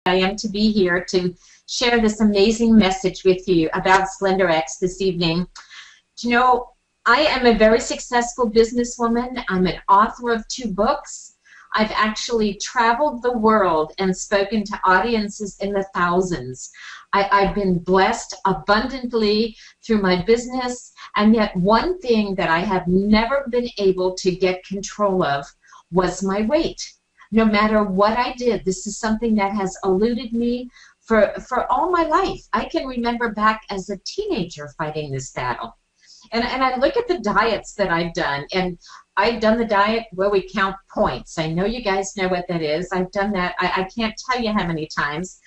I am to be here to share this amazing message with you about SlenderIIX this evening. You know, I am a very successful businesswoman. I'm an author of 2 books. I've actually traveled the world and spoken to audiences in the thousands. I've been blessed abundantly through my business, and yet one thing that I have never been able to get control of was my weight. No matter what I did, this is something that has eluded me for all my life. I can remember back as a teenager fighting this battle. And I look at the diets that I've done, and I've done the diet where we count points. I know you guys know what that is. I've done that. I can't tell you how many times.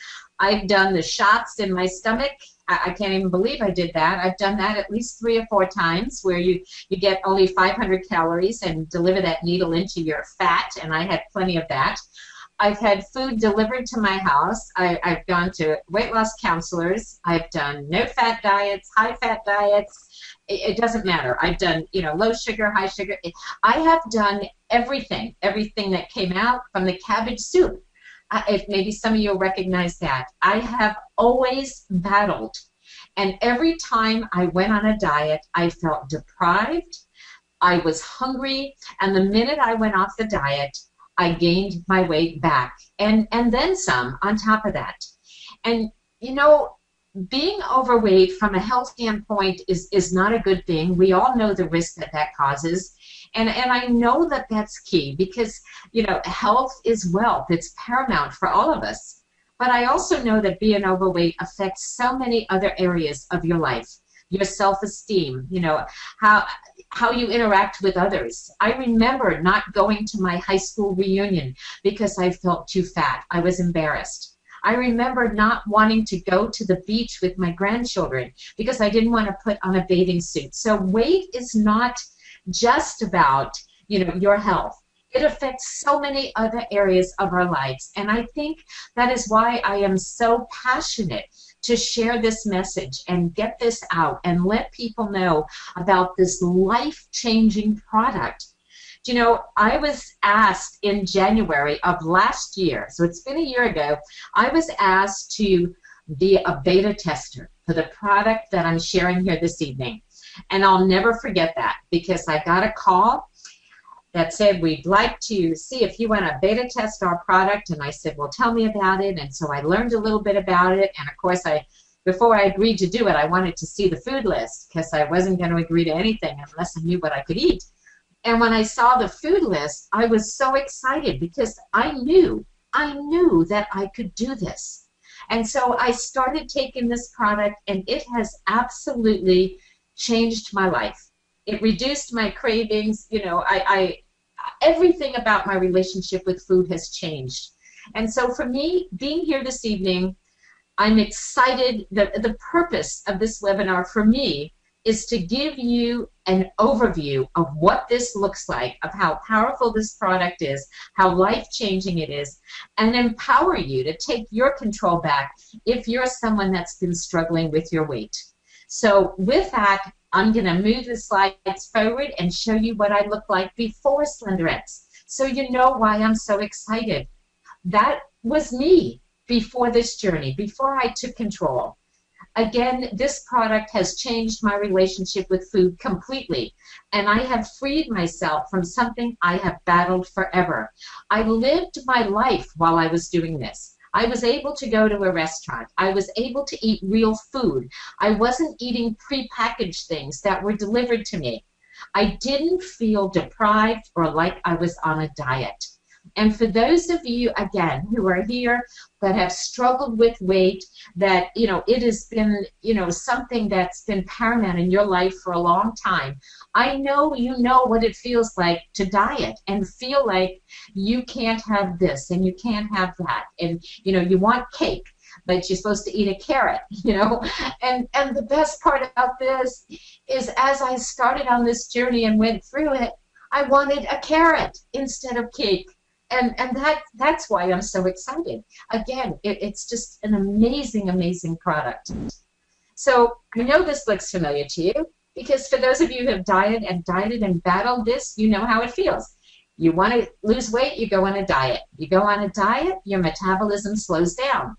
I've done the shots in my stomach. I can't even believe I did that. I've done that at least 3 or 4 times where you get only 500 calories and deliver that needle into your fat, and I had plenty of that. I've had food delivered to my house. I've gone to weight loss counselors. I've done no-fat diets, high-fat diets. It doesn't matter. I've done, you know, low sugar, high sugar. I have done everything that came out from the cabbage soup. If maybe some of you will recognize that. I have always battled, and every time I went on a diet, I felt deprived, I was hungry, and the minute I went off the diet, I gained my weight back, and then some on top of that. And, you know, being overweight from a health standpoint is not a good thing. We all know the risk that causes. And I know that that's key because, you know, health is wealth. It's paramount for all of us. But I also know that being overweight affects so many other areas of your life. Your self-esteem, you know, how you interact with others. I remember not going to my high school reunion because I felt too fat. I was embarrassed. I remember not wanting to go to the beach with my grandchildren because I didn't want to put on a bathing suit. So weight is not just about, you know, your health. It affects so many other areas of our lives, and I think that is why I am so passionate to share this message and get this out and let people know about this life-changing product. You know, I was asked in January of last year, so it's been a year ago, I was asked to be a beta tester for the product that I'm sharing here this evening. And I'll never forget that because I got a call that said, we'd like to see if you want to beta test our product. And I said, well, tell me about it. And so I learned a little bit about it. And of course, before I agreed to do it, I wanted to see the food list because I wasn't going to agree to anything unless I knew what I could eat. And when I saw the food list, I was so excited because I knew that I could do this. And so I started taking this product, and it has absolutely changed my life. It reduced my cravings. You know, everything about my relationship with food has changed. And so for me, being here this evening, I'm excited. The purpose of this webinar for me is to give you an overview of what this looks like, of how powerful this product is, how life-changing it is, and empower you to take your control back if you're someone that's been struggling with your weight. So with that, I'm going to move the slides forward and show you what I look like before SlenderIIX, so you know why I'm so excited. That was me before this journey, before I took control. Again, this product has changed my relationship with food completely, and I have freed myself from something I have battled forever. I lived my life while I was doing this. I was able to go to a restaurant. I was able to eat real food. I wasn't eating prepackaged things that were delivered to me. I didn't feel deprived or like I was on a diet. And for those of you, again, who are here that have struggled with weight, that, you know, it has been, you know, something that's been paramount in your life for a long time, I know you know what it feels like to diet and feel like you can't have this and you can't have that. And, you know, you want cake, but you're supposed to eat a carrot, you know. And the best part about this is as I started on this journey and went through it, I wanted a carrot instead of cake. And that's why I'm so excited. Again, it's just an amazing, amazing product. So I know this looks familiar to you because for those of you who have dieted and battled this, you know how it feels. You want to lose weight, you go on a diet. You go on a diet, your metabolism slows down.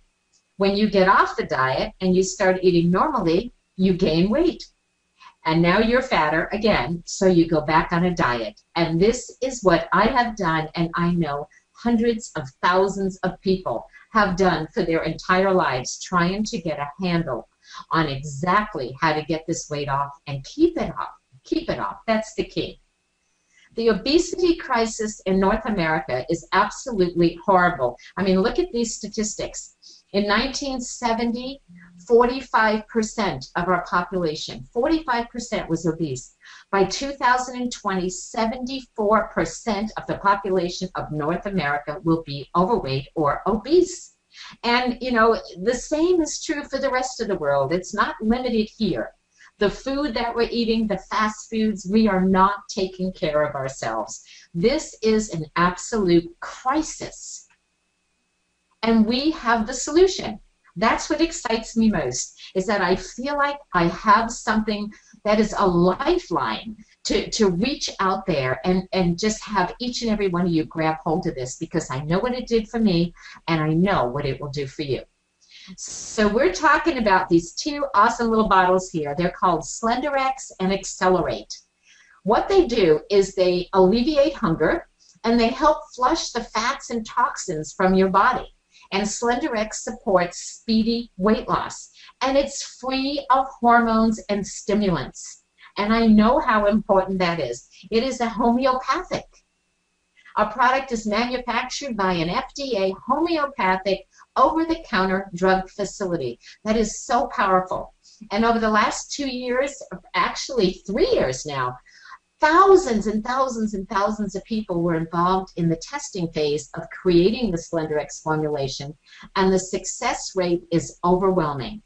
When you get off the diet and you start eating normally, you gain weight. And now you're fatter again, so you go back on a diet. And this is what I have done, and I know hundreds of thousands of people have done for their entire lives, trying to get a handle on exactly how to get this weight off and keep it off. Keep it off. That's the key. The obesity crisis in North America is absolutely horrible. I mean, look at these statistics. In 1970, 45% of our population, 45% was obese. By 2020, 74% of the population of North America will be overweight or obese. And, you know, the same is true for the rest of the world. It's not limited here. The food that we're eating, the fast foods, we are not taking care of ourselves. This is an absolute crisis. And we have the solution. That's what excites me most, is that I feel like I have something that is a lifeline to reach out there and just have each and every one of you grab hold of this, because I know what it did for me and I know what it will do for you. So we're talking about these two awesome little bottles here. They're called SlenderIX and Accelerate. What they do is they alleviate hunger and they help flush the fats and toxins from your body. And SlenderIX supports speedy weight loss. And it's free of hormones and stimulants. And I know how important that is. It is a homeopathic. Our product is manufactured by an FDA homeopathic over-the-counter drug facility. That is so powerful. And over the last 2 years, actually 3 years now, thousands and thousands and thousands of people were involved in the testing phase of creating the SlenderIX formulation, and the success rate is overwhelming.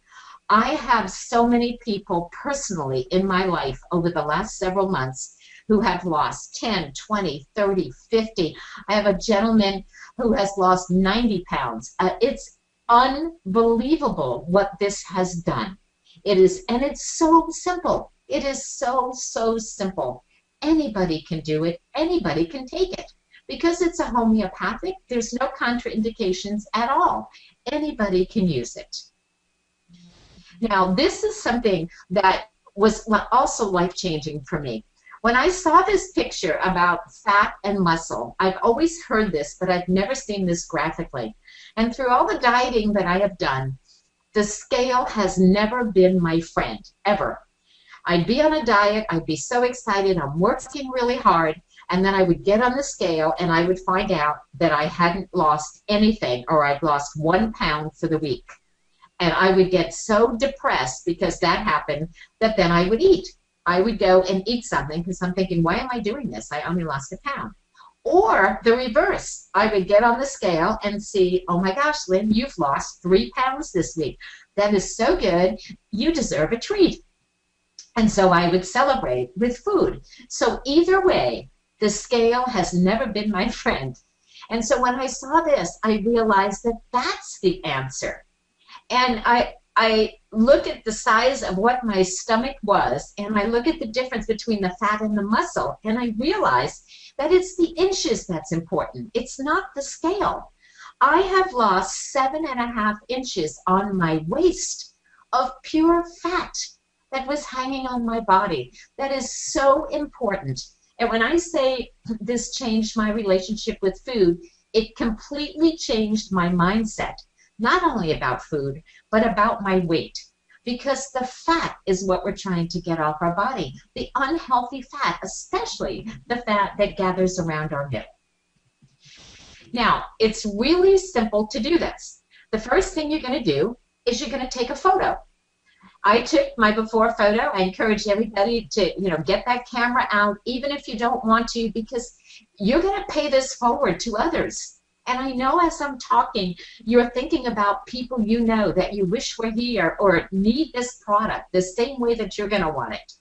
I have so many people personally in my life over the last several months who have lost 10, 20, 30, 50. I have a gentleman who has lost 90 pounds. It's unbelievable what this has done. It is, and it's so simple. It is so, so simple. Anybody can do it. Anybody can take it. Because it's a homeopathic, there's no contraindications at all. Anybody can use it. Now, this is something that was also life-changing for me. When I saw this picture about fat and muscle, I've always heard this, but I've never seen this graphically. And through all the dieting that I have done, the scale has never been my friend, ever. I'd be on a diet, I'd be so excited, I'm working really hard, and then I would get on the scale and I would find out that I hadn't lost anything, or I'd lost 1 pound for the week. And I would get so depressed because that happened, that then I would eat. I would go and eat something because I'm thinking, why am I doing this? I only lost a pound. Or the reverse. I would get on the scale and see, oh my gosh, Lynn, you've lost 3 pounds this week. That is so good. You deserve a treat. And so I would celebrate with food. So either way, the scale has never been my friend. And so when I saw this, I realized that that's the answer. And I look at the size of what my stomach was, and I look at the difference between the fat and the muscle, and I realize that it's the inches that's important. It's not the scale. I have lost 7.5 inches on my waist of pure fat that was hanging on my body. That is so important. And when I say this changed my relationship with food, it completely changed my mindset. Not only about food, but about my weight. Because the fat is what we're trying to get off our body. The unhealthy fat, especially the fat that gathers around our middle. Now, it's really simple to do this. The first thing you're going to do is you're going to take a photo. I took my before photo. I encourage everybody to, get that camera out, even if you don't want to, because you're going to pay this forward to others. And I know as I'm talking, you're thinking about people you know that you wish were here or need this product the same way that you're going to want it.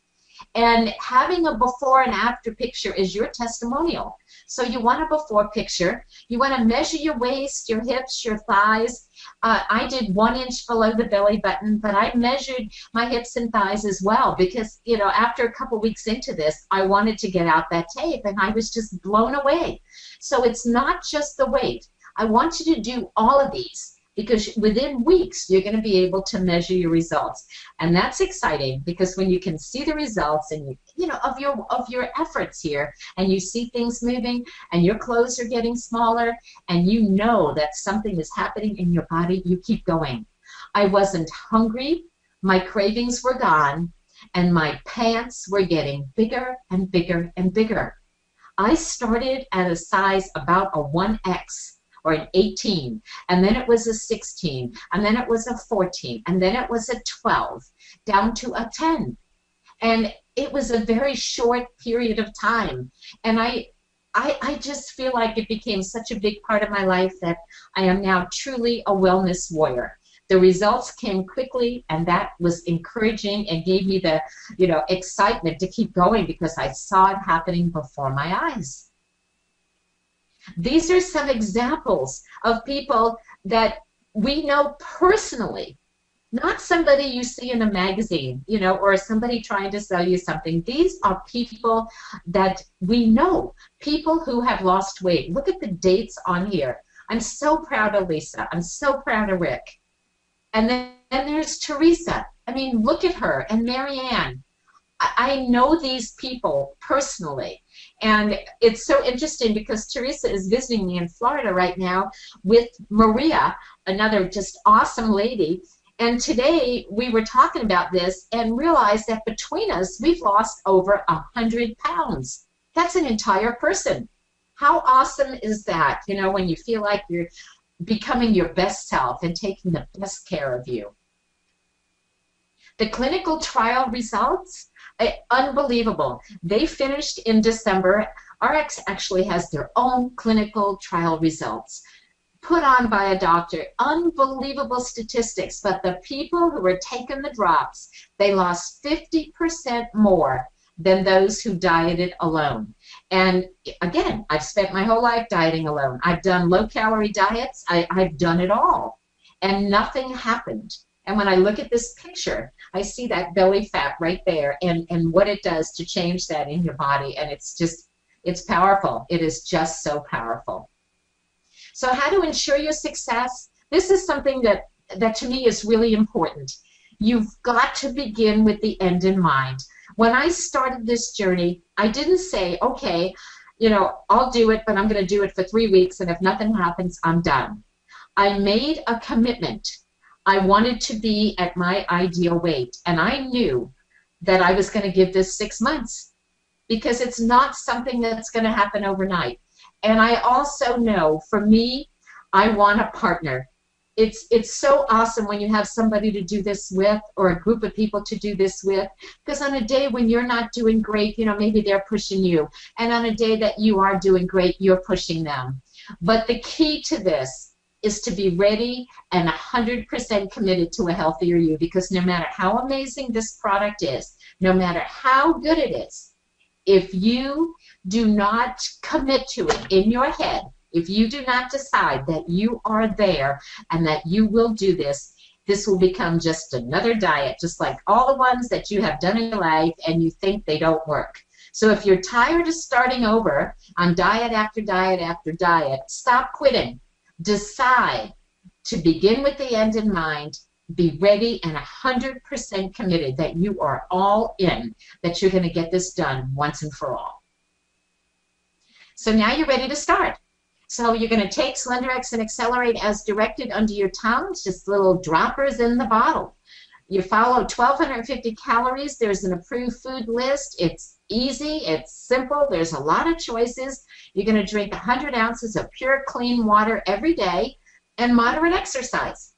And having a before and after picture is your testimonial. So you want a before picture. You want to measure your waist, your hips, your thighs. I did 1 inch below the belly button, but I measured my hips and thighs as well because, you know, after a couple weeks into this, I wanted to get out that tape, and I was just blown away. So it's not just the weight. I want you to do all of these, because within weeks you're going to be able to measure your results, and that's exciting because when you can see the results and you know of your efforts here, and you see things moving, and your clothes are getting smaller, and you know that something is happening in your body, you keep going. I wasn't hungry, my cravings were gone, and my pants were getting bigger and bigger and bigger. I started at a size about a 1X. Or an 18, and then it was a 16, and then it was a 14, and then it was a 12, down to a 10. And it was a very short period of time. And I just feel like it became such a big part of my life that I am now truly a wellness warrior. The results came quickly, and that was encouraging and gave me the, you know, excitement to keep going because I saw it happening before my eyes. These are some examples of people that we know personally, not somebody you see in a magazine, you know, or somebody trying to sell you something. These are people that we know, people who have lost weight. Look at the dates on here. I'm so proud of Lisa. I'm so proud of Rick. And then there's Teresa. I mean, look at her, and Marianne. I know these people personally. And it's so interesting because Teresa is visiting me in Florida right now with Maria, another just awesome lady. And today we were talking about this and realized that between us, we've lost over 100 pounds. That's an entire person. How awesome is that? You know, when you feel like you're becoming your best self and taking the best care of you. The clinical trial results, unbelievable. They finished in December. ARIIX actually has their own clinical trial results put on by a doctor. Unbelievable statistics, but the people who were taking the drops, they lost 50% more than those who dieted alone. And again, I've spent my whole life dieting alone. I've done low-calorie diets. I've done it all, and nothing happened. And when I look at this picture, I see that belly fat right there and what it does to change that in your body. And it's just, it's powerful. It is just so powerful. So how to ensure your success? This is something that to me is really important. You've got to begin with the end in mind. When I started this journey, I didn't say, okay, you know, I'll do it, but I'm going to do it for 3 weeks, and if nothing happens, I'm done. I made a commitment. I wanted to be at my ideal weight, and I knew that I was going to give this 6 months because it's not something that's going to happen overnight. And I also know, for me, I want a partner. It's so awesome when you have somebody to do this with, or a group of people to do this with, because on a day when you're not doing great, you know, maybe they're pushing you, and on a day that you are doing great, you're pushing them. But the key to this is to be ready and 100% committed to a healthier you, because no matter how amazing this product is, no matter how good it is, if you do not commit to it in your head, if you do not decide that you are there and that you will do this, this will become just another diet, just like all the ones that you have done in your life and you think they don't work. So if you're tired of starting over on diet after diet after diet, stop quitting. Decide to begin with the end in mind, be ready and 100% committed that you are all in, that you're going to get this done once and for all. So now you're ready to start. So you're going to take SlenderIX and Accelerate as directed under your tongue. It's just little droppers in the bottle. You follow 1,250 calories. There's an approved food list. It's easy. It's simple. There's a lot of choices. You're going to drink 100 ounces of pure, clean water every day and moderate exercise.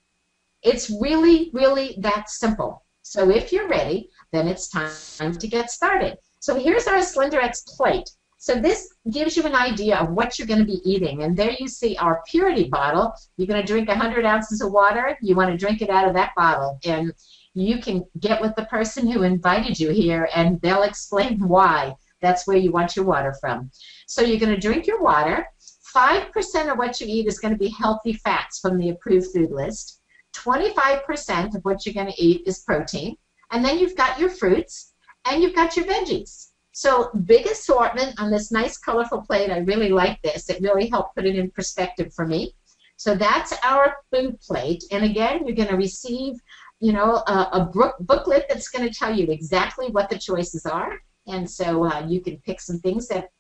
It's really, really that simple. So if you're ready, then it's time to get started. So here's our SlenderIX plate. So this gives you an idea of what you're going to be eating. And there you see our purity bottle. You're going to drink 100 ounces of water. You want to drink it out of that bottle. And you can get with the person who invited you here, and they'll explain why That's where you want your water from. So you're going to drink your water. 5% of what you eat is going to be healthy fats from the approved food list. 25% of what you're going to eat is protein. And then you've got your fruits and you've got your veggies. So big assortment on this nice colorful plate. I really like this. It really helped put it in perspective for me. So that's our food plate. And again, you're going to receive, you know, a booklet that's going to tell you exactly what the choices are. And so you can pick some things that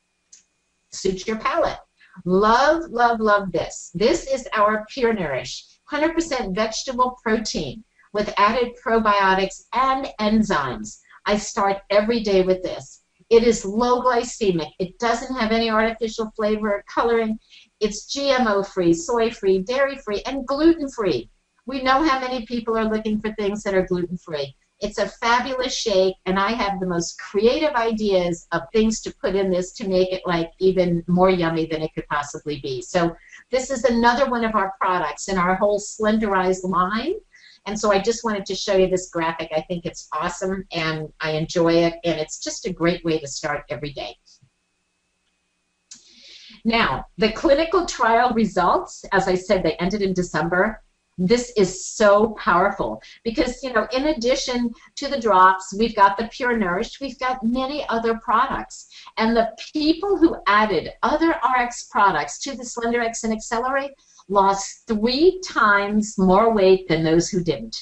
suit your palate. Love, love, love this. This is our Pure Nourish, 100% vegetable protein with added probiotics and enzymes. I start every day with this. It is low glycemic. It doesn't have any artificial flavor or coloring. It's GMO-free, soy-free, dairy-free, and gluten-free. We know how many people are looking for things that are gluten-free. It's a fabulous shake, and I have the most creative ideas of things to put in this to make it like even more yummy than it could possibly be. So this is another one of our products in our whole Slenderiiz line. And so I just wanted to show you this graphic. I think it's awesome, and I enjoy it, and it's just a great way to start every day. Now, the clinical trial results, as I said, they ended in December. This is so powerful because, you know, in addition to the drops, we've got the Pure Nourish, we've got many other products. And the people who added other RX products to the SlenderX and Accelerate lost 3 times more weight than those who didn't.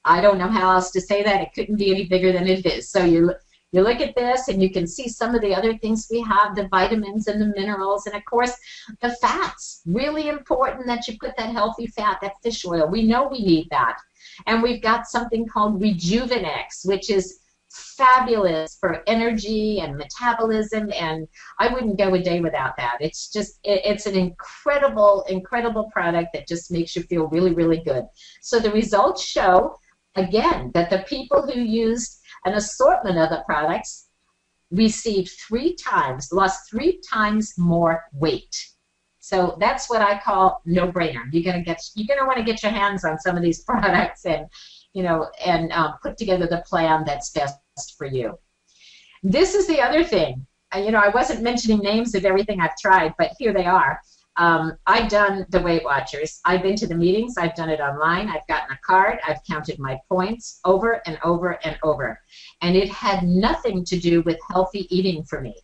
I don't know how else to say that. It couldn't be any bigger than it is. So you look at this and you can see some of the other things we have, the vitamins and the minerals, and of course the fats. Really important that you put that healthy fat, that fish oil. We know we need that. And we've got something called Rejuvenex, which is fabulous for energy and metabolism, and I wouldn't go a day without that. It's just, it's an incredible, incredible product that just makes you feel really, really good. So the results show, again, that the people who used an assortment of the products received lost 3 times more weight. So that's what I call no-brainer. You're gonna want to get your hands on some of these products and, you know, and put together the plan that's best for you. This is the other thing. You know, I wasn't mentioning names of everything I've tried, but here they are. I've done the Weight Watchers. I've been to the meetings. I've done it online. I've gotten a card. I've counted my points over and over and over. And it had nothing to do with healthy eating for me.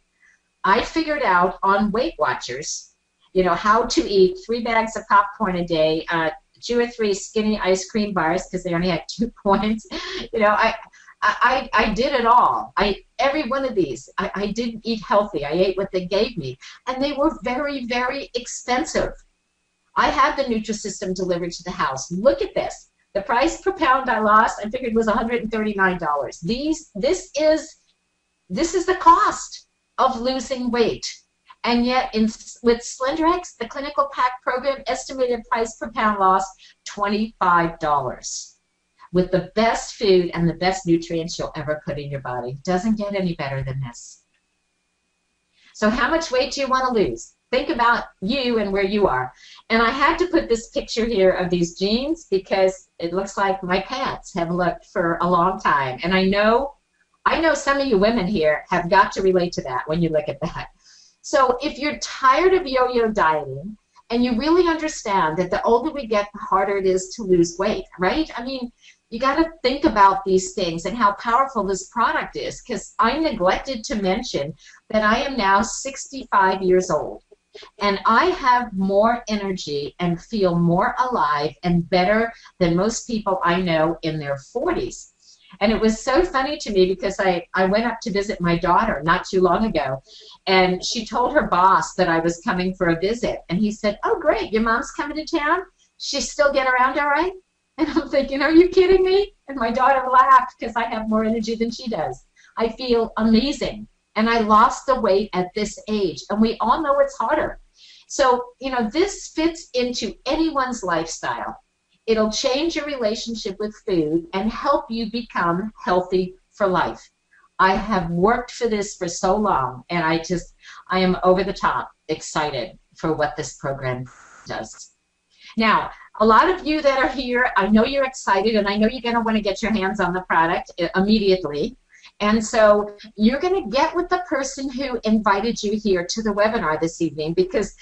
I figured out on Weight Watchers, you know, how to eat 3 bags of popcorn a day, 2 or 3 skinny ice cream bars because they only had 2 points. You know, I did it all. Every one of these, I didn't eat healthy. I ate what they gave me. And they were very, very expensive. I had the Nutrisystem delivered to the house. Look at this. The price per pound I lost, I figured was $139. This is the cost of losing weight. And yet, with SlenderX, the clinical pack program, estimated price per pound loss, $25. With the best food and the best nutrients you'll ever put in your body. Doesn't get any better than this. So how much weight do you want to lose? Think about you and where you are. And I had to put this picture here of these jeans because it looks like my pants have looked for a long time. And I know some of you women here have got to relate to that when you look at that. So if you're tired of yo-yo dieting and you really understand that the older we get, the harder it is to lose weight, right? I mean, you got to think about these things and how powerful this product is, because I neglected to mention that I am now 65 years old and I have more energy and feel more alive and better than most people I know in their 40s. And it was so funny to me because I went up to visit my daughter not too long ago, and she told her boss that I was coming for a visit. And he said, "Oh, great, your mom's coming to town? She still get around all right?" And I'm thinking, are you kidding me? And my daughter laughed because I have more energy than she does. I feel amazing. And I lost the weight at this age. And we all know it's harder. So, you know, this fits into anyone's lifestyle. It'll change your relationship with food and help you become healthy for life. I have worked for this for so long, and I am over the top excited for what this program does. Now, a lot of you that are here, I know you're excited, and I know you're going to want to get your hands on the product immediately. And so you're going to get with the person who invited you here to the webinar this evening, because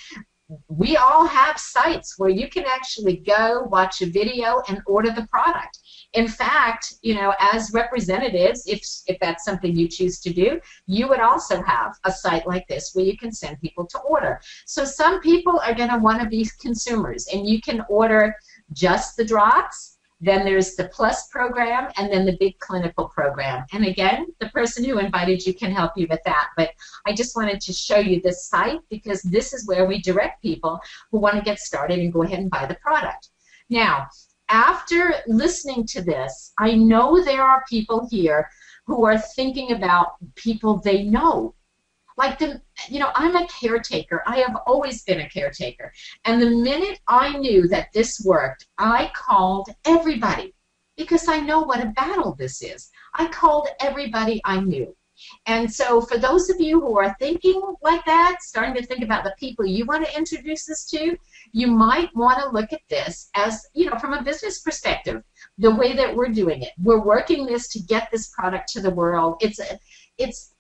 we all have sites where you can actually go watch a video and order the product. In fact, you know, as representatives, if that's something you choose to do, you would also have a site like this where you can send people to order. So some people are going to want to be consumers, and you can order just the drops. Then there's the Plus program, and then the big clinical program. And again, the person who invited you can help you with that. But I just wanted to show you this site, because this is where we direct people who want to get started and go ahead and buy the product. Now, after listening to this, I know there are people here who are thinking about people they know. Like, you know, I'm a caretaker. I have always been a caretaker. And the minute I knew that this worked, I called everybody, because I know what a battle this is. I called everybody I knew. And so for those of you who are thinking like that, starting to think about the people you want to introduce this to, you might want to look at this as, you know, from a business perspective, the way that we're doing it. We're working this to get this product to the world.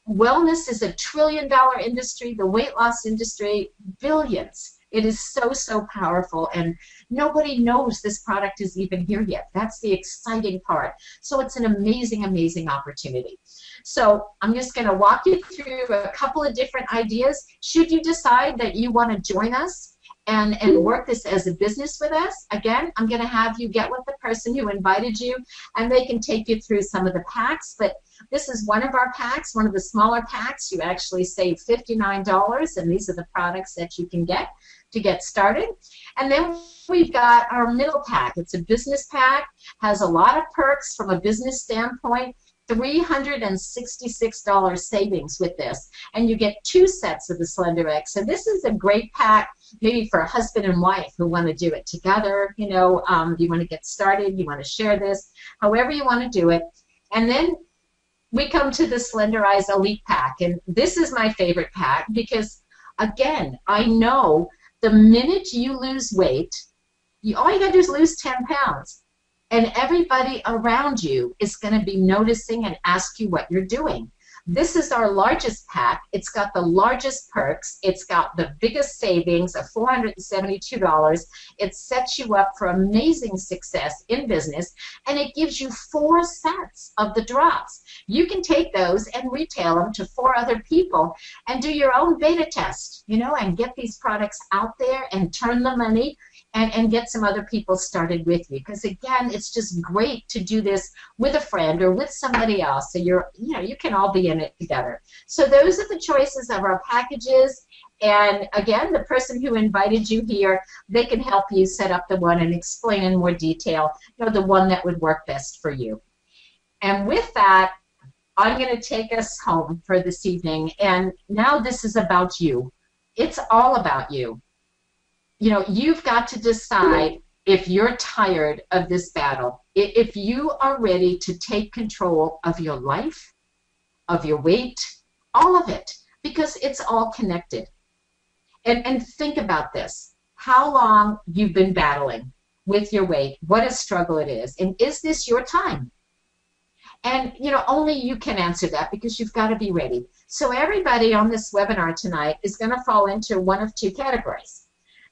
Wellness is a $1 trillion industry. The weight loss industry, billions. It is so, so powerful, and nobody knows this product is even here yet. That's the exciting part. So it's an amazing, amazing opportunity. So I'm just going to walk you through a couple of different ideas. Should you decide that you want to join us and work this as a business with us, again, I'm going to have you get with the person who invited you, and they can take you through some of the packs. But this is one of our packs, one of the smaller packs. You actually save $59, and these are the products that you can get to get started. And then we've got our middle pack. It's a business pack, has a lot of perks from a business standpoint. $366 savings with this, and you get 2 sets of the SlenderIIX. So this is a great pack, maybe for a husband and wife who want to do it together. You know, you want to get started, you want to share this, however you want to do it. And then we come to the Slenderiiz Elite pack, and this is my favorite pack because, again, I know the minute you lose weight, all you got to do is lose 10 pounds. And everybody around you is going to be noticing and ask you what you're doing. This is our largest pack. It's got the largest perks. It's got the biggest savings of $472. It sets you up for amazing success in business, and it gives you 4 sets of the drops. You can take those and retail them to 4 other people and do your own beta test, you know, and get these products out there and turn the money and get some other people started with you. Because again, it's just great to do this with a friend or with somebody else, so you can all be in it together. So those are the choices of our packages. And again, the person who invited you here, they can help you set up the one and explain in more detail, you know, the one that would work best for you. And with that, I'm going to take us home for this evening. And now this is about you. It's all about you. You know, you've got to decide if you're tired of this battle, if you are ready to take control of your life, of your weight, all of it, because it's all connected. And think about this. How long you've been battling with your weight, what a struggle it is, and is this your time? And, you know, only you can answer that, because you've got to be ready. So everybody on this webinar tonight is going to fall into one of 2 categories.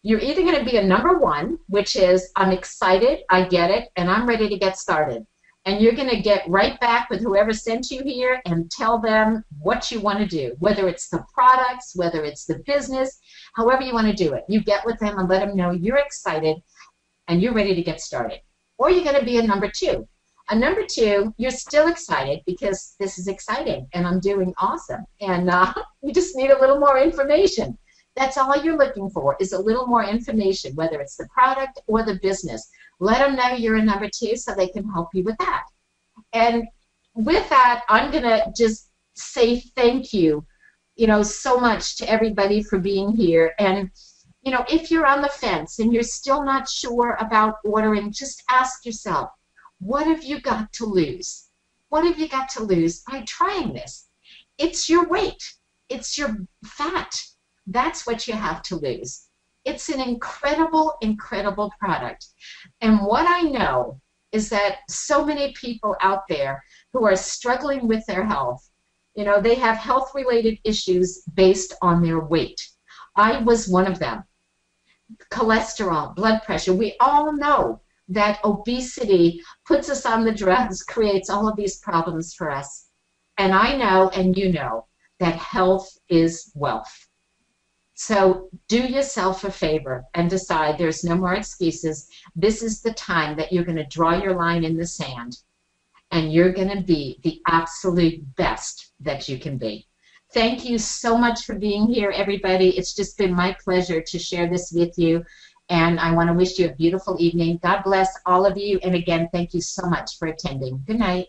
You're either going to be a number 1, which is, I'm excited, I get it, and I'm ready to get started. And you're going to get right back with whoever sent you here and tell them what you want to do, whether it's the products, whether it's the business, however you want to do it. You get with them and let them know you're excited and you're ready to get started. Or you're going to be a number 2. A number 2, you're still excited because this is exciting and I'm doing awesome. And you just need a little more information. That's all you're looking for, is a little more information, whether it's the product or the business. Let them know you're a number 2 so they can help you with that. And with that, I'm going to just say thank you, you know, so much to everybody for being here. And, you know, if you're on the fence and you're still not sure about ordering, just ask yourself, what have you got to lose? What have you got to lose by trying this? It's your weight. It's your fat. That's what you have to lose. It's an incredible, incredible product. And what I know is that so many people out there who are struggling with their health, you know, they have health-related issues based on their weight. I was one of them. Cholesterol, blood pressure, we all know that obesity puts us on the drugs, creates all of these problems for us. And I know, and you know, that health is wealth. So do yourself a favor and decide there's no more excuses. This is the time that you're going to draw your line in the sand, and you're going to be the absolute best that you can be. Thank you so much for being here, everybody. It's just been my pleasure to share this with you, and I want to wish you a beautiful evening. God bless all of you, and again, thank you so much for attending. Good night.